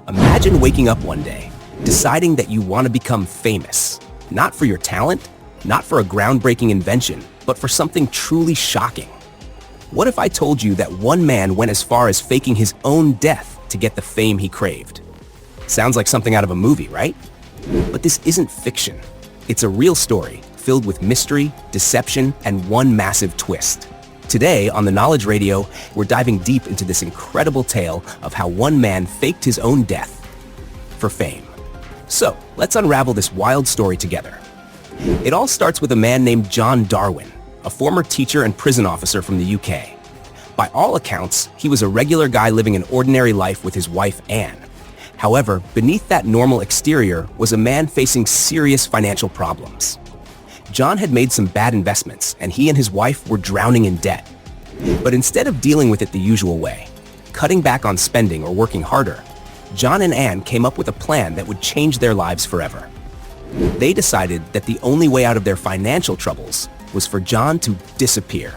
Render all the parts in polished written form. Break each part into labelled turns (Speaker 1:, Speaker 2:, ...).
Speaker 1: Imagine waking up one day, deciding that you want to become famous. Not for your talent, not for a groundbreaking invention, but for something truly shocking. What if I told you that one man went as far as faking his own death to get the fame he craved? Sounds like something out of a movie, right? But this isn't fiction. It's a real story filled with mystery, deception, and one massive twist. Today on the Knowledge Radio, we're diving deep into this incredible tale of how one man faked his own death for fame. So, let's unravel this wild story together. It all starts with a man named John Darwin, a former teacher and prison officer from the UK. By all accounts, he was a regular guy living an ordinary life with his wife, Anne. However, beneath that normal exterior was a man facing serious financial problems. John had made some bad investments, and he and his wife were drowning in debt. But instead of dealing with it the usual way, cutting back on spending or working harder, John and Anne came up with a plan that would change their lives forever. They decided that the only way out of their financial troubles was for John to disappear.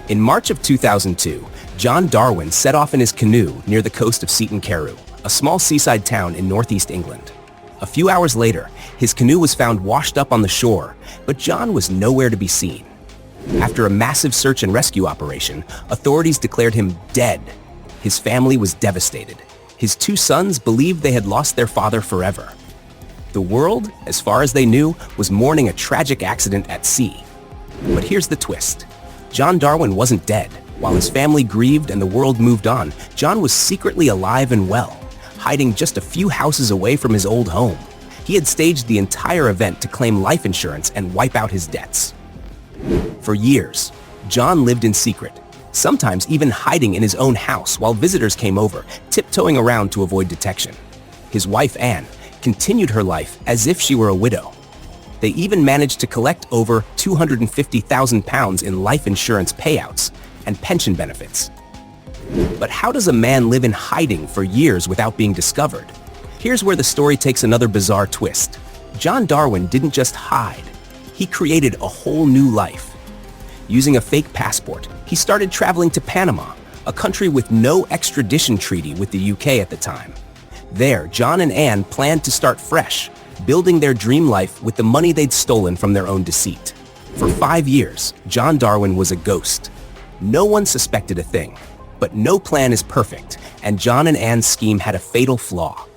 Speaker 1: In March of 2002, John Darwin set off in his canoe near the coast of Seaton Carew, a small seaside town in northeast England. A few hours later, his canoe was found washed up on the shore, but John was nowhere to be seen. After a massive search and rescue operation, authorities declared him dead. His family was devastated. His two sons believed they had lost their father forever. The world, as far as they knew, was mourning a tragic accident at sea. But here's the twist. John Darwin wasn't dead. While his family grieved and the world moved on, John was secretly alive and well, hiding just a few houses away from his old home. He had staged the entire event to claim life insurance and wipe out his debts. For years, John lived in secret, sometimes even hiding in his own house while visitors came over, tiptoeing around to avoid detection. His wife, Anne, continued her life as if she were a widow. They even managed to collect over £250,000 in life insurance payouts and pension benefits. But how does a man live in hiding for years without being discovered? Here's where the story takes another bizarre twist. John Darwin didn't just hide. He created a whole new life. Using a fake passport, he started traveling to Panama, a country with no extradition treaty with the UK at the time. There, John and Anne planned to start fresh, building their dream life with the money they'd stolen from their own deceit. For 5 years, John Darwin was a ghost. No one suspected a thing. But no plan is perfect, and John and Anne's scheme had a fatal flaw.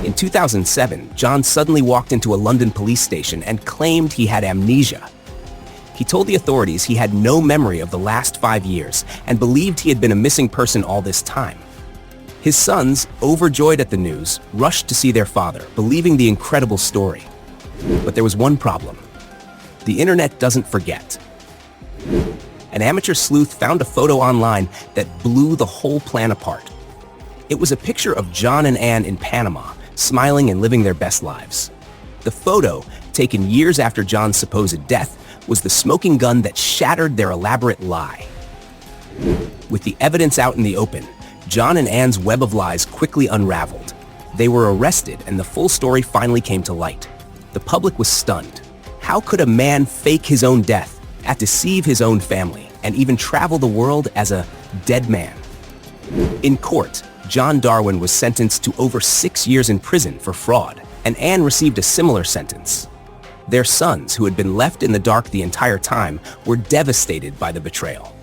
Speaker 1: In 2007, John suddenly walked into a London police station and claimed he had amnesia. He told the authorities he had no memory of the last 5 years and believed he had been a missing person all this time. His sons, overjoyed at the news, rushed to see their father, believing the incredible story. But there was one problem. The internet doesn't forget. An amateur sleuth found a photo online that blew the whole plan apart. It was a picture of John and Anne in Panama, smiling and living their best lives. The photo, taken years after John's supposed death, was the smoking gun that shattered their elaborate lie. With the evidence out in the open, John and Anne's web of lies quickly unraveled. They were arrested, and the full story finally came to light. The public was stunned. How could a man fake his own death, deceive his own family, and even travel the world as a dead man? In court, John Darwin was sentenced to over 6 years in prison for fraud, and Anne received a similar sentence. Their sons, who had been left in the dark the entire time, were devastated by the betrayal.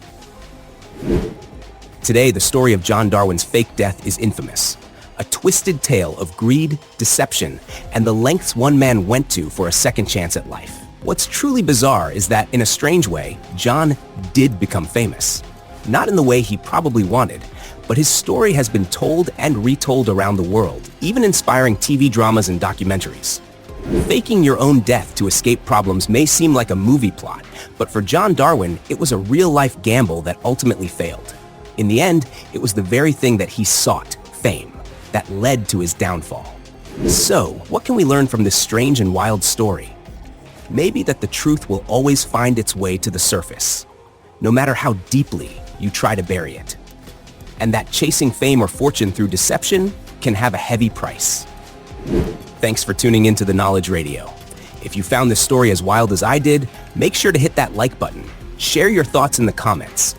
Speaker 1: Today, the story of John Darwin's fake death is infamous. A twisted tale of greed, deception, and the lengths one man went to for a second chance at life. What's truly bizarre is that, in a strange way, John did become famous. Not in the way he probably wanted, but his story has been told and retold around the world, even inspiring TV dramas and documentaries. Faking your own death to escape problems may seem like a movie plot, but for John Darwin, it was a real-life gamble that ultimately failed. In the end, it was the very thing that he sought, fame, that led to his downfall. So, what can we learn from this strange and wild story? Maybe that the truth will always find its way to the surface, no matter how deeply you try to bury it. And that chasing fame or fortune through deception can have a heavy price. Thanks for tuning into the Knowledge Radio. If you found this story as wild as I did, make sure to hit that like button, share your thoughts in the comments,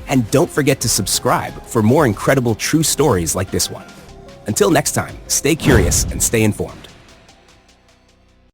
Speaker 1: and don't forget to subscribe for more incredible true stories like this one. Until next time, stay curious and stay informed.